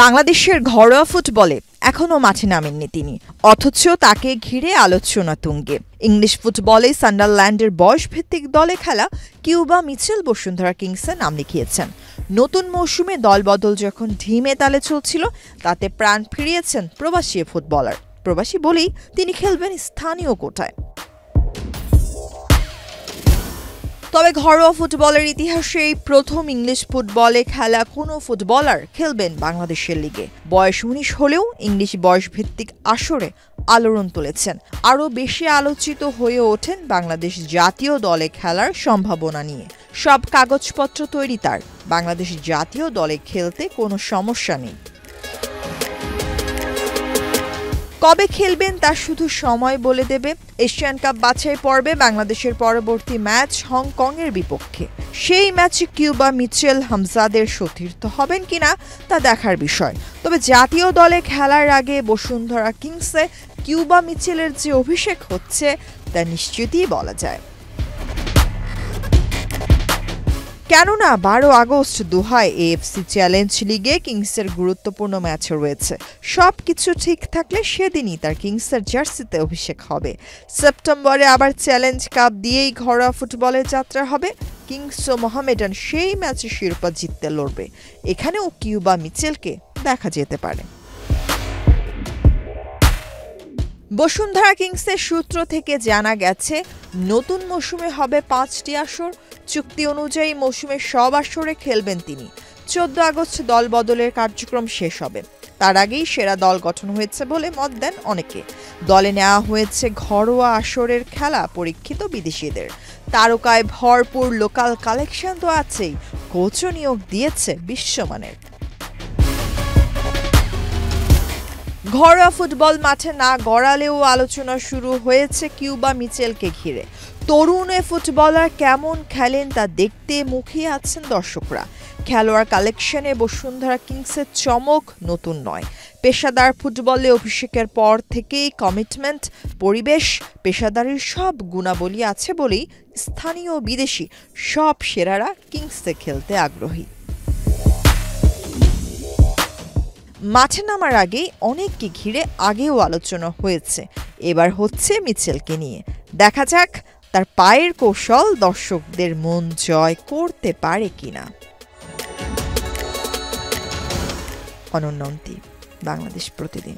বাংলাদেশের ঘরোয়া ফুটবলে এখনও মাঠে নামেননি তিনি, অথচ তাকে ঘিরে আলোচনা তুঙ্গে। ইংলিশ ফুটবলে সান্ডারল্যান্ডের বয়সভিত্তিক দলে খেলা কিউবা মিচেল বসুন্ধরা কিংসে নাম লিখিয়েছেন। নতুন মৌসুমে দলবদল যখন ঢিমে তালে চলছিল, তাতে প্রাণ ফিরিয়েছেন প্রবাসী ফুটবলার। প্রবাসী বলেই তিনি খেলবেন স্থানীয় কোটায়। তবে ঘরোয়া ফুটবলের ইতিহাসে এই প্রথম ইংলিশ ফুটবলে খেলা কোনো ফুটবলার খেলবেন বাংলাদেশের লিগে। বয়স ১৯ হলেও ইংলিশ বয়সভিত্তিক আসরে আলোড়ন তুলেছেন। আরও বেশি আলোচিত হয়ে ওঠেন বাংলাদেশ জাতীয় দলে খেলার সম্ভাবনা নিয়ে। সব কাগজপত্র তৈরি তার, বাংলাদেশ জাতীয় দলে খেলতে কোনো সমস্যা নেই। কবে খেলবেন তা শুধু সময় বলে দেবে। এশিয়ান কাপ বাছাই পর্বে বাংলাদেশের পরবর্তী ম্যাচ হংকংয়ের বিপক্ষে। সেই ম্যাচে কিউবা মিচেল হামজাদের সতীর্থ হবেন কিনা তা দেখার বিষয়। তবে জাতীয় দলে খেলার আগে বসুন্ধরা কিংসে কিউবা মিচেলের যে অভিষেক হচ্ছে তা নিশ্চিতই বলা যায়। কেননা ১২ আগস্ট দোহায় এএফসি চ্যালেঞ্জ লিগে কিংসের গুরুত্বপূর্ণ ম্যাচ রয়েছে। সবকিছু ঠিক থাকলে সেদিনই তার কিংসের জার্সিতে অভিষেক হবে। সেপ্টেম্বরে আবার চ্যালেঞ্জ কাপ দিয়েই ঘরোয়া ফুটবলের যাত্রা হবে। কিংস ও মোহামেডান সেই ম্যাচে শিরোপা জিততে লড়বে। এখানেও কিউবা মিচেলকে দেখা যেতে পারে। বসুন্ধরা কিংসের সূত্র থেকে জানা গেছে, নতুন মৌসুমে হবে ৫টি আসর। চুক্তি অনুযায়ী মৌসুমের সব আসরে খেলবেন তিনি। ১৪ আগস্ট দল বদলের কার্যক্রম শেষ হবে। তার আগেই সেরা দল গঠন হয়েছে বলে মত দেন অনেকে। দলে নেওয়া হয়েছে ঘরোয়া আসরের খেলা পরীক্ষিত বিদেশিদের। তারকায় ভরপুর লোকাল কালেকশন তো আছেই, কোচও নিয়োগ দিয়েছে বিশ্বমানের। ঘরোয়া ফুটবল মাঠে না গড়ালেও আলোচনা শুরু হয়েছে কিউবা মিচেলকে ঘিরে। তরুণ এ ফুটবলার কেমন খেলেন তা দেখতে মুখিয়ে আছেন দর্শকরা। খেলোয়াড় কালেকশনে বসুন্ধরা কিংসের চমক নতুন নয়। পেশাদার ফুটবলে অভিষেকের পর থেকেই কমিটমেন্ট, পরিবেশ, পেশাদারির সব গুণাবলী আছে বলেই স্থানীয় বিদেশি সব সেরারা কিংসে খেলতে আগ্রহী। মাঠে নামার আগেই অনেককে ঘিরে আগেও আলোচনা হয়েছে, এবার হচ্ছে মিচেলকে নিয়ে। দেখা যাক তার পায়ের কৌশল দর্শকদের মন জয় করতে পারে কিনা। অনন্য অন্তি, বাংলাদেশ প্রতিদিন।